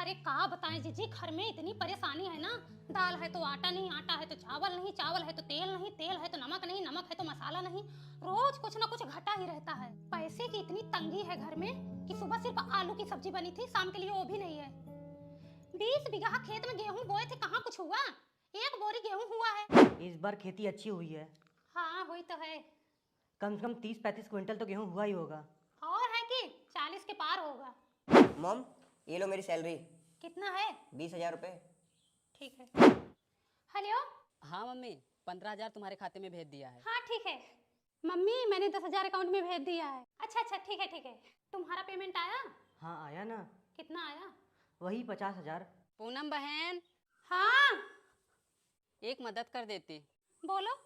अरे कहा बताएं जीजी, घर में इतनी परेशानी है ना। दाल है तो आटा नहीं, आटा है तो चावल नहीं, चावल है तो तेल नहीं, तेल है तो नमक नहीं, नमक है तो मसाला नहीं। रोज कुछ ना कुछ घटा ही रहता है। पैसे की इतनी तंगी है घर में कि सुबह सिर्फ आलू की सब्जी बनी थी, शाम के लिए वो भी नहीं है। 20 बीघा खेत में गेहूं बोए थे, कहाँ कुछ हुआ? एक बोरी गेहूं हुआ है। इस बार खेती अच्छी हुई है। हाँ हुई तो है। कम से कम 30-35 क्विंटल तो गेहूं हुआ ही होगा। और है कि 40 के पार होगा। मॉम, ये लो मेरी सैलरी। कितना है? 20,000 रुपए। ठीक है। हेलो। हाँ मम्मी, 15,000 तुम्हारे खाते में भेज दिया है। हाँ ठीक है मम्मी, मैंने 10,000 अकाउंट में भेज दिया है। अच्छा ठीक है ठीक है। तुम्हारा पेमेंट आया? हाँ आया ना, कितना आया? वही 50,000। पूनम बहन, हाँ एक मदद कर देती। बोलो।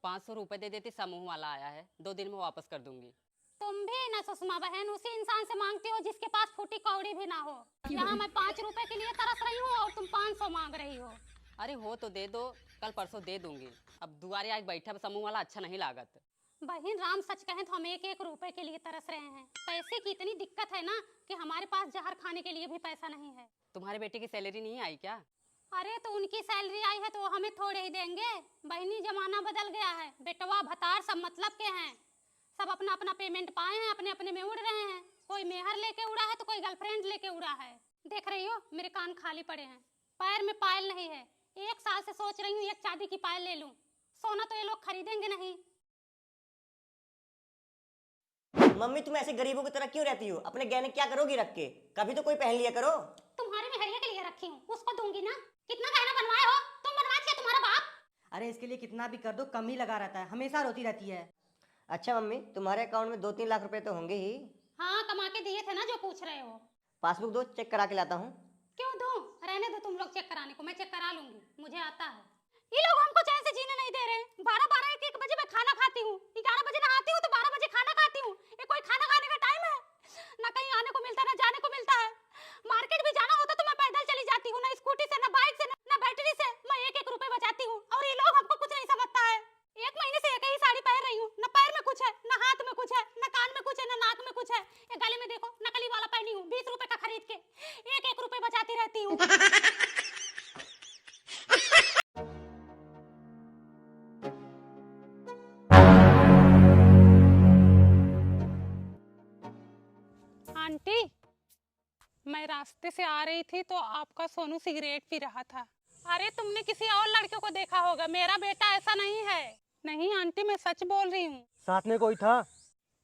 500 रुपए दे देती, समूह वाला आया है, 2 दिन में वापस कर दूंगी। तुम भी ना सुषमा बहन उसी इंसान से मांगती हो जिसके पास फूटी कौड़ी भी ना हो। यहाँ मैं 5 रुपए के लिए तरस रही हूँ और तुम 500 मांग रही हो। अरे हो तो दे दो, कल परसों दे दूंगी। अब दुआरे आके बैठा समूह वाला अच्छा नहीं लागत। बहन राम सच कहें तो हम 1-1 रुपए के लिए तरस रहे हैं। पैसे की इतनी दिक्कत है ना कि हमारे पास जहर खाने के लिए भी पैसा नहीं है। तुम्हारे बेटे की सैलरी नहीं आई क्या? अरे तो उनकी सैलरी आई है तो वो हमें थोड़े ही देंगे। बहनी जमाना बदल गया है, बेटवा भतार सब मतलब के हैं। सब अपना अपना पेमेंट पाए हैं, अपने अपने में उड़ रहे हैं। कोई मेहर लेके उड़ा है तो कोई गर्लफ्रेंड लेके उड़ा है। देख रही हो मेरे कान खाली पड़े हैं, पैर में पायल नहीं है। 1 साल से सोच रही हूँ एक चांदी की पायल ले लूं। सोना तो ये लोग खरीदेंगे नहीं। मम्मी, तुम ऐसे गरीबों की तरह क्यों रहती हो? अपने गहने क्या करोगी रख के? कभी तो कोई पहन लिया करो। तुम्हारे मेहरिया के लिए रखी हूँ, उसको दूंगी ना। कितना गहना बनवाए हो तुम? बनवा क्या तुम्हारा बाप? अरे इसके लिए कितना भी कर दो कम ही लगा रहता है, हमेशा रोती रहती है। अच्छा मम्मी, तुम्हारे अकाउंट में 2-3 लाख रुपए तो होंगे ही। हाँ कमा के दिए थे ना जो पूछ रहे हो। पासबुक दो, चेक करा के लाता हूँ। क्यों दूं? रहने दो तुम लोग चेक कराने को, मैं चेक करा लूंगी, मुझे आता है। ये लोग हमको चैन से जीने नहीं दे रहे। 12-12, 1-1 बजे मैं खाना खाती हूँ, 11 बजे नहाती हूँ तो 12 बजे खाना खाती हूँ। ये कोई खाना खाने का टाइम है? ना कहीं आने को मिलता है ना जाने को मिलता है। मार्केट भी जाना होता तो मैं पैदल चली जाती हूँ, ना स्कूटी से, ना बाइक से, ना बैटरी से। मैं 1-1 रुपए बचाती हूँ और ये लोग हमको कुछ नहीं समझता है। 1 महीने से एक ही साड़ी पहन रही हूँ, ना पैर में कुछ है, ना हाथ में कुछ है, ना कान में कुछ है, ना नाक में कुछ है। ये गले में देखो नकली वाला पहनी हूँ, 20 रुपए का खरीद के 1-1 रुपए बचाती रहती हूँ। आंटी, मैं रास्ते से आ रही थी तो आपका सोनू सिगरेट पी रहा था। अरे तुमने किसी और लड़के को देखा होगा, मेरा बेटा ऐसा नहीं है। नहीं आंटी, मैं सच बोल रही हूँ। साथ में कोई था?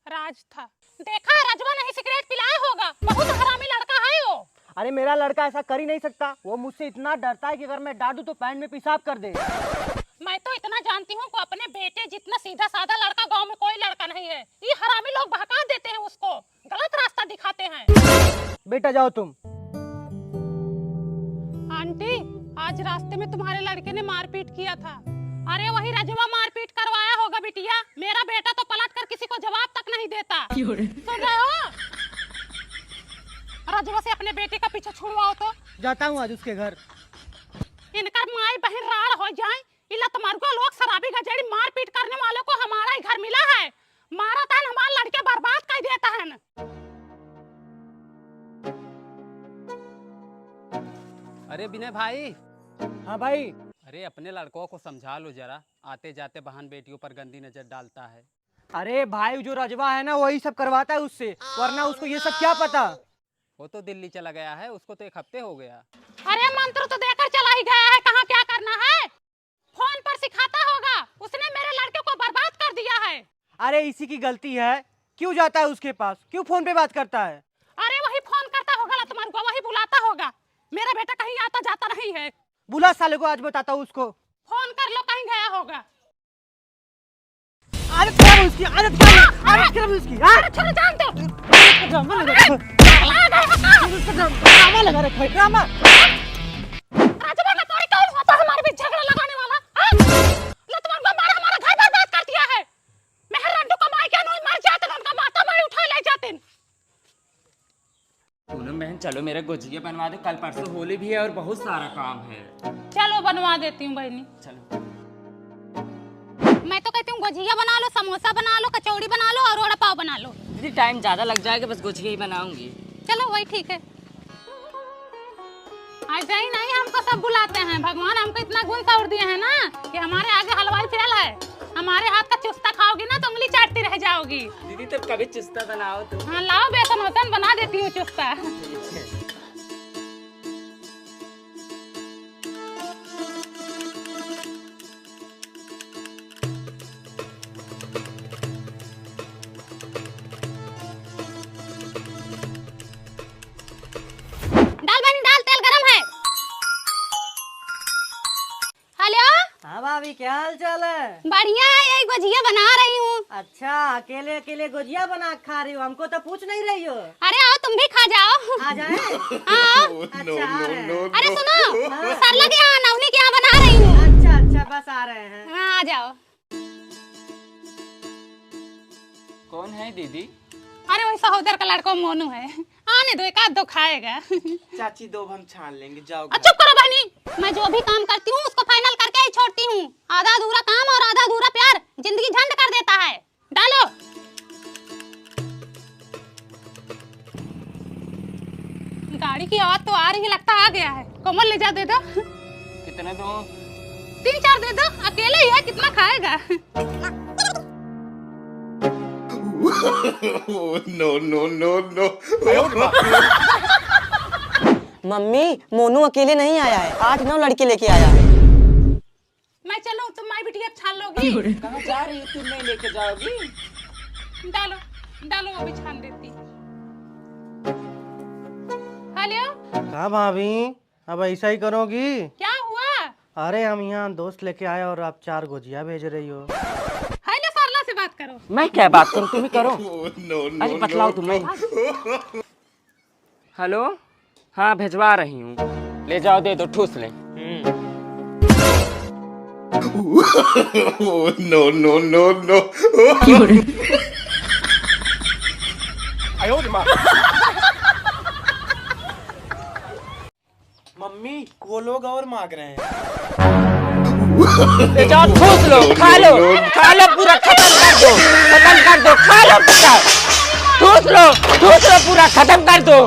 राज था। देखा, राजवा नहीं सिगरेट पिलाया होगा। बहुत हरामी लड़का है वो। अरे मेरा लड़का ऐसा कर ही नहीं सकता, वो मुझसे इतना डरता है कि अगर मैं डांटूं तो पैंट में पेशाब कर दे। मैं तो इतना जानती हूँ कि अपने बेटे जितना सीधा साधा लड़का गांव में कोई लड़का नहीं है। ये हरामी लोग भड़का देते हैं उसको, गलत रास्ता दिखाते हैं। बेटा जाओ तुम। आंटी, आज रास्ते में तुम्हारे लड़के ने मारपीट किया था। अरे वही रजवा मारपीट करवाया होगा बिटिया। मेरा बेटा तो पलट कर किसी को जवाब तक नहीं देता। सुन रहे हो? रजवा से अपने बेटे का पीछे छुड़वाओ तो। जाता हूँ आज उसके घर। इनका माई बहन राड़ हो जाए। इला तुम्हारे को लोग शराबी गजेड़ी मारपीट करने वालों को हमारा ही घर मिला है। मारा था हमारे लड़के बर्बाद कर देता है न। अरे विनय भाई। हाँ भाई। अरे अपने लड़कों को समझा लो जरा, आते जाते बहन बेटियों पर गंदी नजर डालता है। अरे भाई जो रजवा है ना वही सब करवाता है उससे, वरना उसको ये सब क्या पता। वो तो दिल्ली चला गया है, उसको तो 1 हफ्ते हो गया। अरे मंत्र तो देकर चला ही गया है, कहाँ क्या करना है फोन पर सिखाता होगा। उसने मेरे लड़के को बर्बाद कर दिया है। अरे इसी की गलती है, क्यों जाता है उसके पास, क्यों फोन पे बात करता है? अरे वही फोन करता होगा तुम्हारे को, वही बुलाता होगा। मेरा बेटा कहीं आता जाता नहीं है। बुला साले को, आज बताता हूँ उसको। फोन कर लो, कहीं गया होगा। आदत क्या है उसकी, आदत क्या है, आदत क्या है उसकी? अरे छोड़ो, जान दो। ड्रामा लगा रखा है, ड्रामा। राजवा का कोई कौन होता है हमारे बीच झगड़ा लगाने वाला? लो तुम्हारे को मारा, हमारा घर बर्बाद कर दिया है। मेहर रड्डू कमाई के नोई मर जाते, उनका माता मैं उठा ले जाते। पूनम बहन चलो मेरे गुजिया बनवा दो, कल परसों होली भी है और बहुत सारा काम है। चलो बनवा देती हूँ बहनी। चलो। मैं तो कहती हूँ गुजिया बना लो, समोसा बना लो, कचौड़ी बना लो और वड़ा पाव बना लो। दीदी टाइम ज्यादा लग जाएगा, बस गुजिया ही बनाऊंगी। चलो वही ठीक है। ऐसे ही नहीं हमको सब बुलाते हैं। भगवान हमको इतना गुण तोड़ दिए हैं ना कि हमारे आगे हलवाई फेल है। हमारे हाथ का चुस्ता खाओगी ना तो उंगली चाटती रह जाओगी। दीदी तब कभी चुस्ता बनाओ तो। हाँ लाओ, बेसन वसन बना देती हूँ चुस्ता। डाल बनी डाल, तेल गरम है। हेलो, हाँ भाभी, क्या हाल चाल है? बढ़िया है, यही गुजिया बना रही हूँ। अच्छा, अकेले अकेले गुजिया बना के खा रही हो, हमको तो पूछ नहीं रही हो। अरे आओ तुम भी खा जाओ। आ जाए? आओ। अच्छा, आ रहे हैं। अरे सुनो, सरला के यहाँ नवनी के यहाँ बना रही हूँ। अच्छा अच्छा, बस आ रहे हैं। हाँ आ जाओ। कौन है दीदी? अरे वही सहोदर का लड़का मोनू है। आने दो, एक आध दो खाएगा। चाची दो हम छान लेंगे, जाओ। चुप करो बहनी, मैं जो भी काम करती हूँ उसको फाइनल करके ही छोड़ती हूँ। आधा अधूरा काम और आधा अधूरा प्यार जिंदगी झंड कर देता है। डालो। गाड़ी की आवाज तो आ रही है, लगता आ गया है। कोमल ले जा, दे दो। कितने दो? 3-4 दे दो, अकेले ही है, कितना खाएगा। no. मम्मी मोनू अकेले नहीं आया है, 8-9 लड़के लेके आया है। मैं चलूं, तुम माई बिटिया छान लोगी। कहाँ जा रही हो? तुम नहीं लेके जाओगी? डालो डालो, वो भी छान देती। हेलो, हाँ भाभी, अब ऐसा ही करोगी? क्या हुआ? अरे हम यहाँ दोस्त लेके आए और आप 4 गुजिया भेज रही हो। हेलो, सरला से बात करो। मैं क्या बात करूं, तुम ही करो। अरे बतलाओ तुम्हें। हेलो, हाँ भेजवा रही हूँ, ले जाओ, दे दो, ठूस ले। No. मम्मी वो लोग और मांग रहे हैं। ले जाओ, ठूस लो, खा लो पूरा, खत्म कर दो, खा लो पूरा, ठूस लो पूरा, खत्म कर दो।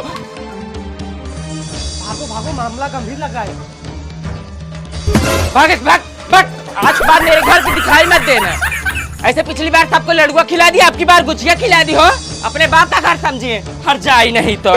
भागो, मामला गंभीर लगा है। भाग, आज के बाद मेरे घर से दिखाई मत देना। ऐसे पिछली बार सबको लड़ुआ खिला दिया, आपकी बार गुजिया खिला दी हो। अपने बाप का घर समझिए, हर जाई नहीं तो।